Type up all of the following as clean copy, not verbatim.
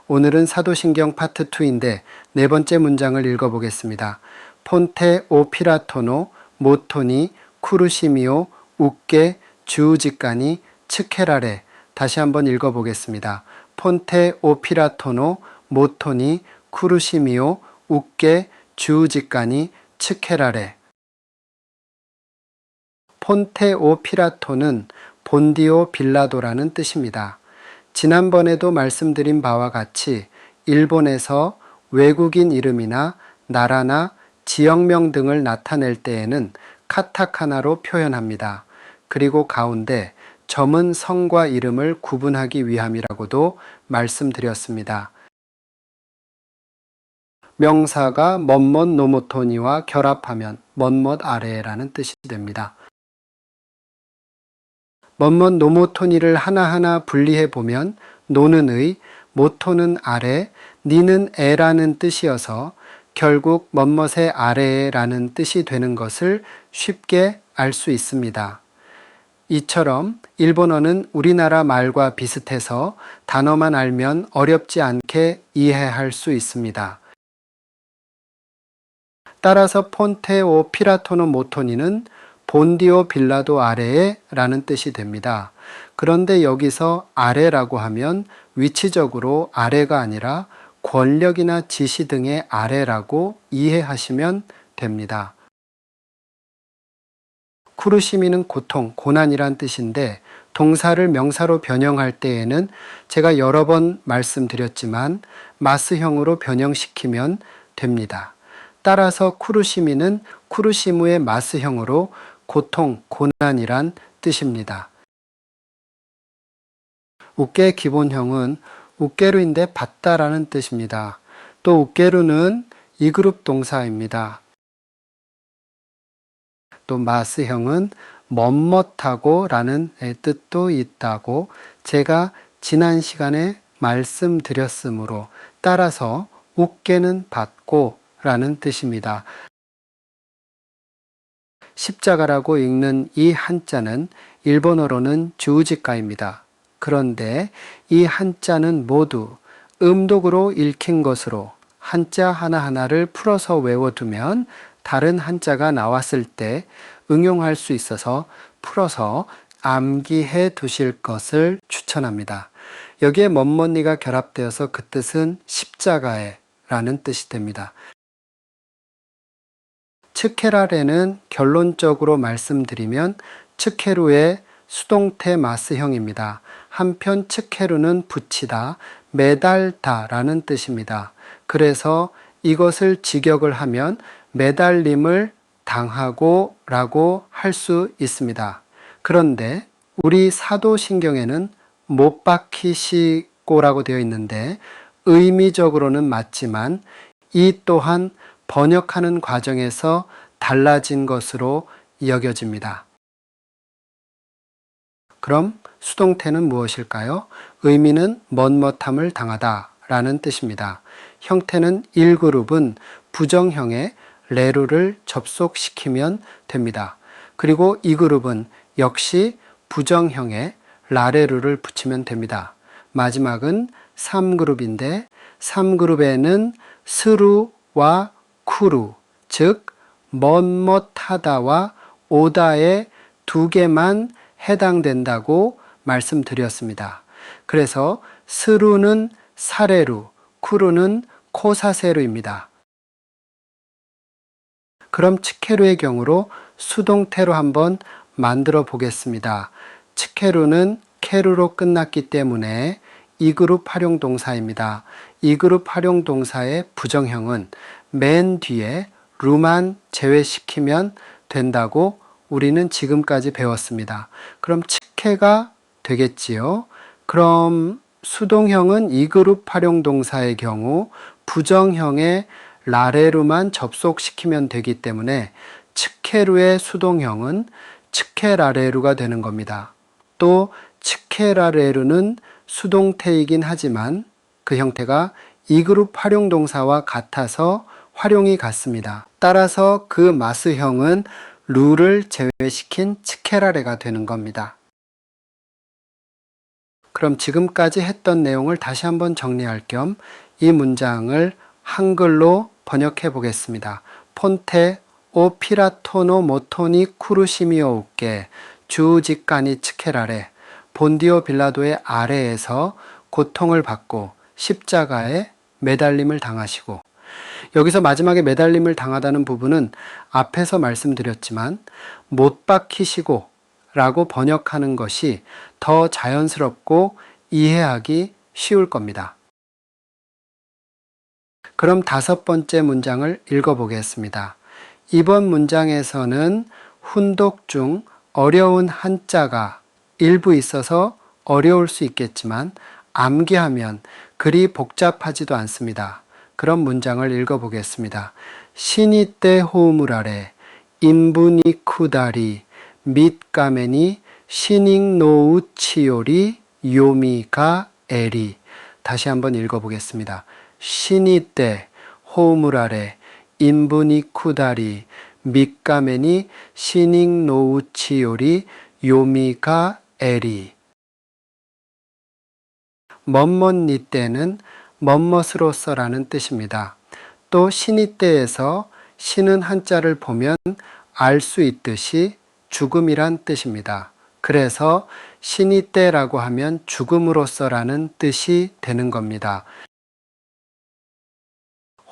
오늘은 사도신경 파트 2인데 네 번째 문장을 읽어보겠습니다. 폰테 오 피라토노 모토니 쿠르시미오 우께 주우지까니 츠케라레. 다시 한번 읽어보겠습니다. 폰테 오 피라토노 모토니 쿠르시미오 우께 주우지까니 츠케라레. 폰테 오 피라토는 본디오 빌라도라는 뜻입니다. 지난번에도 말씀드린 바와 같이 일본에서 외국인 이름이나 나라나 지역명 등을 나타낼 때에는 카타카나로 표현합니다. 그리고 가운데 점은 성과 이름을 구분하기 위함이라고도 말씀드렸습니다. 명사가 멋멋 노모토니와 결합하면 멋멋 아래라는 뜻이 됩니다. 멋멋 노모토니를 하나하나 분리해 보면 노는 의, 모토는 아래, 니는 에라는 뜻이어서 결국 멋멋의 아래라는 뜻이 되는 것을 쉽게 알 수 있습니다. 이처럼 일본어는 우리나라 말과 비슷해서 단어만 알면 어렵지 않게 이해할 수 있습니다. 따라서 폰테 오 피라토노 모토니는 본디오 빌라도 아래에 라는 뜻이 됩니다. 그런데 여기서 아래라고 하면 위치적으로 아래가 아니라 권력이나 지시 등의 아래라고 이해하시면 됩니다. 쿠르시미는 고통, 고난이란 뜻인데 동사를 명사로 변형할 때에는 제가 여러 번 말씀드렸지만 마스형으로 변형시키면 됩니다. 따라서 쿠르시미는 쿠르시무의 마스형으로 고통, 고난이란 뜻입니다. 우케 기본형은 우케루인데 받다라는 뜻입니다. 또 우케루는 이그룹 동사입니다. 또 마스형은 멋멋하고 라는 뜻도 있다고 제가 지난 시간에 말씀드렸으므로 따라서 우케는 받고 라는 뜻입니다. 십자가라고 읽는 이 한자는 일본어로는 주우지카입니다. 그런데 이 한자는 모두 음독으로 읽힌 것으로 한자 하나하나를 풀어서 외워두면 다른 한자가 나왔을 때 응용할 수 있어서 풀어서 암기해 두실 것을 추천합니다. 여기에 멋멋니가 결합되어서 그 뜻은 십자가에 라는 뜻이 됩니다. 츠케라레는 결론적으로 말씀드리면 츠케루의 수동태 마스형입니다. 한편 츠케루는 붙이다, 매달다 라는 뜻입니다. 그래서 이것을 직역을 하면 매달림을 당하고 라고 할 수 있습니다. 그런데 우리 사도신경에는 못 박히시고라고 되어 있는데 의미적으로는 맞지만 이 또한 번역하는 과정에서 달라진 것으로 여겨집니다. 그럼 수동태는 무엇일까요? 의미는 멋멋함을 당하다 라는 뜻입니다. 형태는 1그룹은 부정형에 레루를 접속시키면 됩니다. 그리고 2그룹은 역시 부정형에 라레루를 붙이면 됩니다. 마지막은 3그룹인데 3그룹에는 스루와 쿠루, 즉 멋멋하다와 오다의 두 개만 해당된다고 말씀드렸습니다. 그래서 스루는 사레루, 쿠루는 코사세루입니다. 그럼 츠케루의 경우로 수동태로 한번 만들어 보겠습니다. 츠케루는 케루로 끝났기 때문에 2그룹 활용동사입니다. 2그룹 활용동사의 부정형은 맨 뒤에 루만 제외시키면 된다고 우리는 지금까지 배웠습니다. 그럼 츠케가 되겠지요. 그럼 수동형은 2그룹 활용동사의 경우 부정형에 라레루만 접속시키면 되기 때문에 츠케루의 수동형은 츠케라레루가 되는 겁니다. 또 츠케라레루는 수동태이긴 하지만 그 형태가 2그룹 활용동사와 같아서 활용이 같습니다. 따라서 그 마스형은 루를 제외시킨 츠케라레가 되는 겁니다. 그럼 지금까지 했던 내용을 다시 한번 정리할 겸 이 문장을 한글로 번역해 보겠습니다. 폰테 오 피라토노 모토니 쿠루시미오 우께 주지까니 츠케라레 본디오 빌라도의 아래에서 고통을 받고 십자가에 매달림을 당하시고, 여기서 마지막에 매달림을 당하다는 부분은 앞에서 말씀드렸지만 못 박히시고 라고 번역하는 것이 더 자연스럽고 이해하기 쉬울 겁니다. 그럼 5번째 문장을 읽어보겠습니다. 이번 문장에서는 훈독 중 어려운 한자가 일부 있어서 어려울 수 있겠지만 암기하면 그리 복잡하지도 않습니다. 그럼 문장을 읽어보겠습니다. 시니떼 호우물 아래 인분이 쿠다리 밑가메니 시닝 노우 치요리 요미가 에리. 다시 한번 읽어보겠습니다. 시니떼 호우물 아래 인분이 쿠다리 밑가메니 시닝 노우 치요리 요미가 에리. 멋멋니 때는 멋멋으로서라는 뜻입니다. 또 시니 때에서 시는 한자를 보면 알 수 있듯이 죽음이란 뜻입니다. 그래서 시니 때라고 하면 죽음으로서라는 뜻이 되는 겁니다.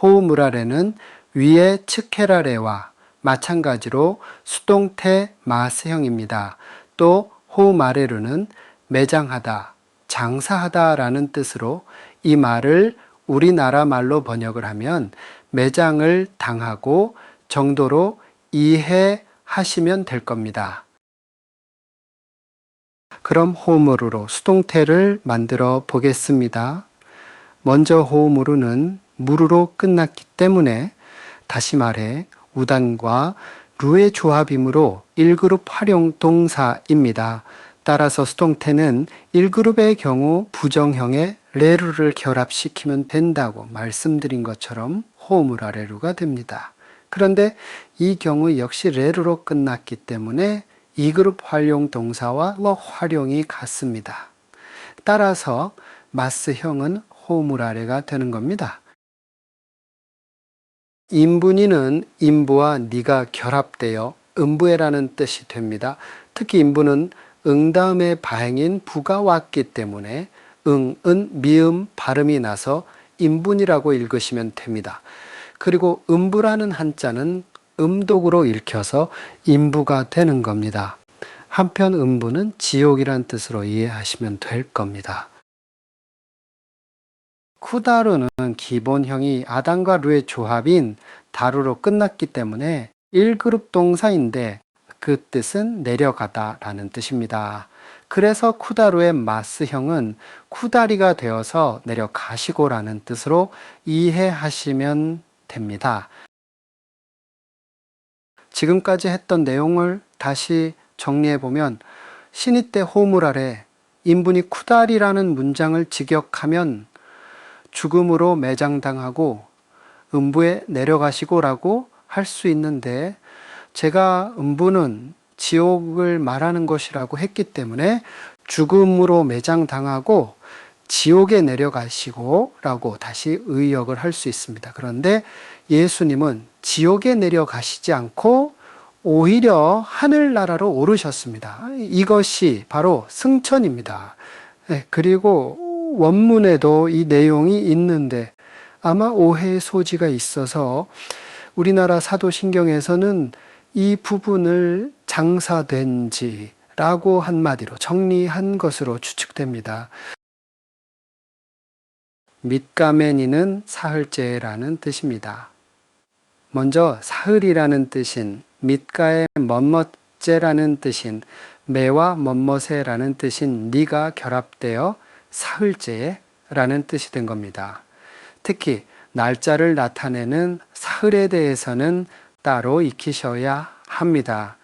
호우무라레는 위의 츠케라레와 마찬가지로 수동태 마스형입니다. 또 호우마레르는 매장하다, 장사하다 라는 뜻으로 이 말을 우리나라 말로 번역을 하면 매장을 당하고 정도로 이해하시면 될 겁니다. 그럼 호우무르로 수동태를 만들어 보겠습니다. 먼저 호우무르는 무르로 끝났기 때문에 다시 말해 우단과 루의 조합이므로 1그룹 활용 동사입니다. 따라서 수동태는 1그룹의 경우 부정형의 레루를 결합시키면 된다고 말씀드린 것처럼 호우무라레루가 됩니다. 그런데 이 경우 역시 레루로 끝났기 때문에 2그룹 활용 동사와 활용이 같습니다. 따라서 마스형은 호우무라레가 되는 겁니다. 인분이는 인부와 니가 결합되어 음부에라는 뜻이 됩니다. 특히 인부는 응 다음에 바행인 부가 왔기 때문에 응은 미음 발음이 나서 인분이라고 읽으시면 됩니다. 그리고 음부라는 한자는 음독으로 읽혀서 인부가 되는 겁니다. 한편 음부는 지옥이란 뜻으로 이해하시면 될 겁니다. 쿠다루는 기본형이 아담과 루의 조합인 다루로 끝났기 때문에 1그룹 동사인데 그 뜻은 내려가다 라는 뜻입니다. 그래서 쿠다루의 마스형은 쿠다리가 되어서 내려가시고 라는 뜻으로 이해하시면 됩니다. 지금까지 했던 내용을 다시 정리해보면 시니떼 호우물 아래 인분이 쿠다리라는 문장을 직역하면 죽음으로 매장당하고 음부에 내려가시고 라고 할 수 있는데, 제가 음부는 지옥을 말하는 것이라고 했기 때문에 죽음으로 매장당하고 지옥에 내려가시고 라고 다시 의역을 할 수 있습니다. 그런데 예수님은 지옥에 내려가시지 않고 오히려 하늘나라로 오르셨습니다. 이것이 바로 승천입니다. 그리고 원문에도 이 내용이 있는데 아마 오해의 소지가 있어서 우리나라 사도신경에서는 이 부분을 장사된 지라고 한마디로 정리한 것으로 추측됩니다. 밑가메니는 사흘째라는 뜻입니다. 먼저 사흘이라는 뜻인 밑가의 멋멋째라는 뜻인 매와 멋멋에라는 뜻인 니가 결합되어 사흘째라는 뜻이 된 겁니다. 특히 날짜를 나타내는 사흘에 대해서는 따로 익히셔야 합니다.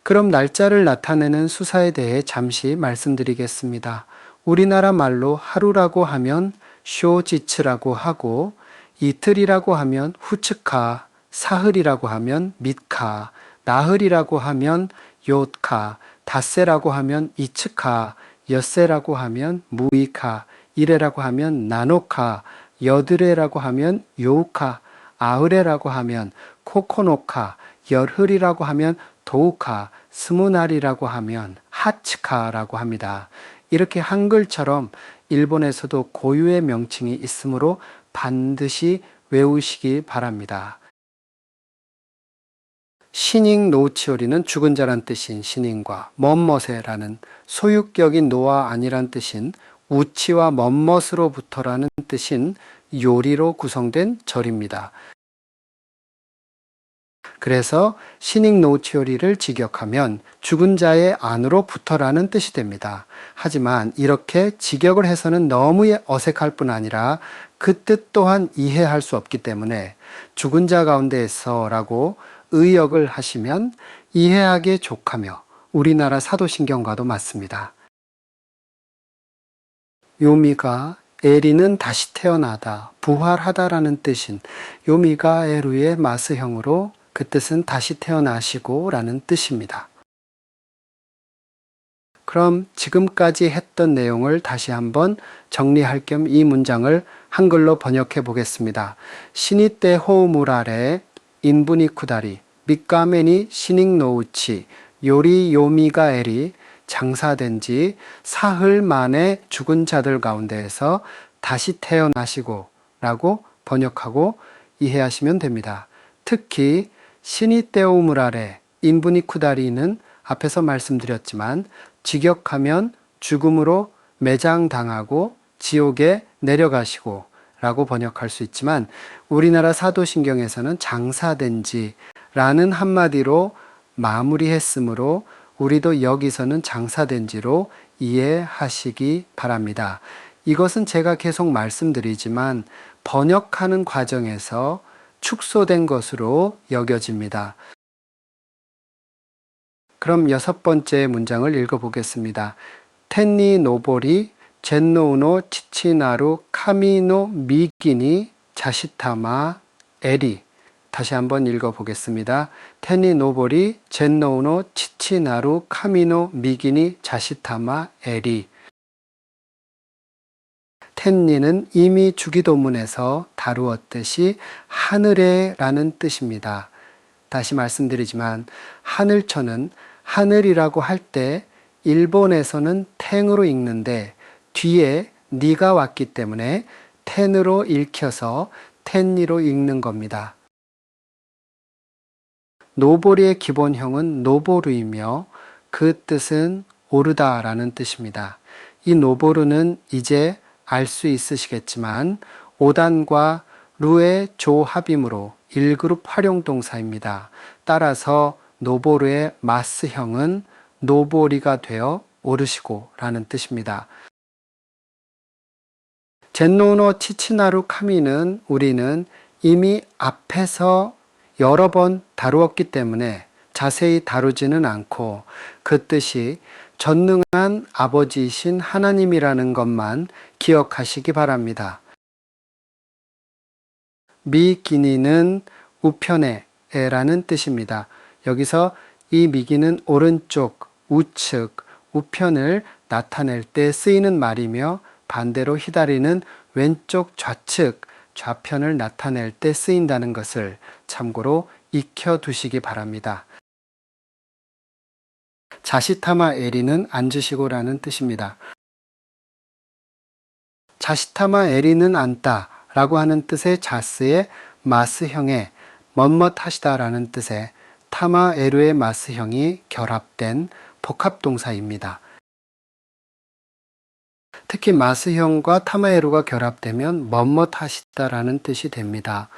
그럼 날짜를 나타내는 수사에 대해 잠시 말씀드리겠습니다. 우리나라 말로 하루라고 하면 쇼지츠라고 하고 이틀이라고 하면 후츠카, 사흘이라고 하면 밑카, 나흘이라고 하면 요tka, 닷새라고 하면 이츠카, 엿새라고 하면 무이카, 이레라고 하면 나노카, 여드레라고 하면 요우카, 아흐레라고 하면 코코노카, 열흘이라고 하면 도우카, 스무날이라고 하면 하츠카라고 합니다. 이렇게 한글처럼 일본에서도 고유의 명칭이 있으므로 반드시 외우시기 바랍니다. 신잉 노우치오리는 죽은 자란 뜻인 신잉과 멋멋에라는 소유격인 노와 아니란 뜻인 우치와 멋멋으로부터라는 뜻인 요리로 구성된 절입니다. 그래서 신잉 노우치오리를 직역하면 죽은 자의 안으로부터라는 뜻이 됩니다. 하지만 이렇게 직역을 해서는 너무 어색할 뿐 아니라 그 뜻 또한 이해할 수 없기 때문에 죽은 자 가운데에서라고 의역을 하시면 이해하기에 족하며 우리나라 사도신경과도 맞습니다. 요미가 에리는 다시 태어나다, 부활하다라는 뜻인 요미가 에루의 마스형으로 그 뜻은 다시 태어나시고 라는 뜻입니다. 그럼 지금까지 했던 내용을 다시 한번 정리할 겸 이 문장을 한글로 번역해 보겠습니다. 시니떼 호우무라레 인부니 쿠다리 밑가메니 시닉 노우치 요리 요미가 에리 장사된 지 사흘 만에 죽은 자들 가운데에서 다시 태어나시고 라고 번역하고 이해하시면 됩니다. 특히 시니떼오무라레 인부니 쿠다리는 앞에서 말씀드렸지만 직역하면 죽음으로 매장당하고 지옥에 내려가시고 라고 번역할 수 있지만 우리나라 사도신경에서는 장사된 지라는 한마디로 마무리했으므로 우리도 여기서는 장사된 지로 이해하시기 바랍니다. 이것은 제가 계속 말씀드리지만 번역하는 과정에서 축소된 것으로 여겨집니다. 그럼 6번째 문장을 읽어보겠습니다. 텐니 노보리 젠노우노 치치나루 카미노 미기니 자시타마 에리. 다시 한번 읽어보겠습니다. 텐니 노보리 젠노우노 치치나루 카미노 미기니 자시타마 에리. 텐니는 이미 주기도문에서 다루었듯이 하늘에라는 뜻입니다. 다시 말씀드리지만 하늘처는 하늘이라고 할 때 일본에서는 탱으로 읽는데 뒤에 니가 왔기 때문에 텐으로 읽혀서 텐니로 읽는 겁니다. 노보리의 기본형은 노보루이며 그 뜻은 오르다라는 뜻입니다. 이 노보루는 이제 알 수 있으시겠지만 오단과 루의 조합이므로 1그룹 활용동사입니다. 따라서 노보루의 마스형은 노보리가 되어 오르시고 라는 뜻입니다. 젠노노 치치나루 카미는 우리는 이미 앞에서 여러 번 다루었기 때문에 자세히 다루지는 않고 그 뜻이 전능한 아버지이신 하나님이라는 것만 기억하시기 바랍니다. 미기니는 우편에라는 뜻입니다. 여기서 이 미기는 오른쪽, 우측, 우편을 나타낼 때 쓰이는 말이며 반대로 히다리는 왼쪽, 좌측, 좌편을 나타낼 때 쓰인다는 것을 참고로 익혀두시기 바랍니다. 자시타마 에리는 앉으시고라는 뜻입니다. 자시타마 에리는 앉다 라고 하는 뜻의 자스의 마스형에 멋멋하시다라는 뜻의 타마 에루의 마스형이 결합된 복합동사입니다. 특히 마스형과 타마 에루가 결합되면 멋멋하시다라는 뜻이 됩니다.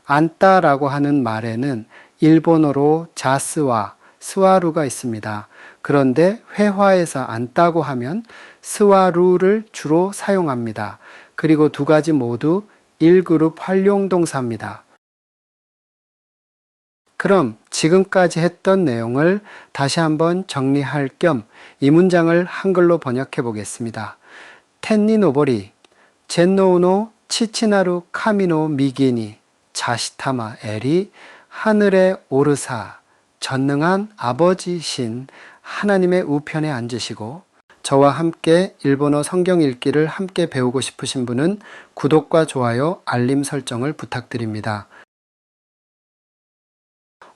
앉다라고 하는 말에는 일본어로 자스와 스와루가 있습니다. 그런데 회화에서 앉다고 하면 스와루를 주로 사용합니다. 그리고 두 가지 모두 1그룹 활용동사입니다. 그럼 지금까지 했던 내용을 다시 한번 정리할 겸 이 문장을 한글로 번역해 보겠습니다. 텐니 노보리 젠노우노 치치나루 카미노 미기니 자시타마 에리 하늘에 오르사 전능한 아버지신 하나님의 우편에 앉으시고 저와 함께 일본어 성경 읽기를 함께 배우고 싶으신 분은 구독과 좋아요, 알림 설정을 부탁드립니다.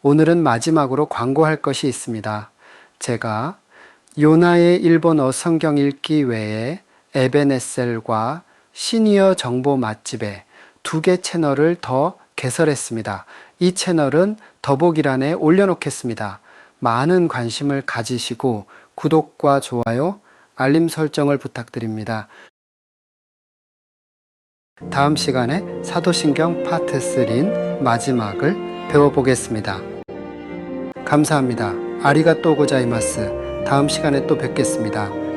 오늘은 마지막으로 광고할 것이 있습니다. 제가 요나의 일본어 성경 읽기 외에 에베네셀과 시니어 정보 맛집에 2개 채널을 더 개설했습니다. 이 채널은 더보기란에 올려놓겠습니다. 많은 관심을 가지시고 구독과 좋아요, 알림 설정을 부탁드립니다. 다음 시간에 사도신경 파트 3인 마지막을 배워보겠습니다. 감사합니다. 아리가또 고자이마스. 다음 시간에 또 뵙겠습니다.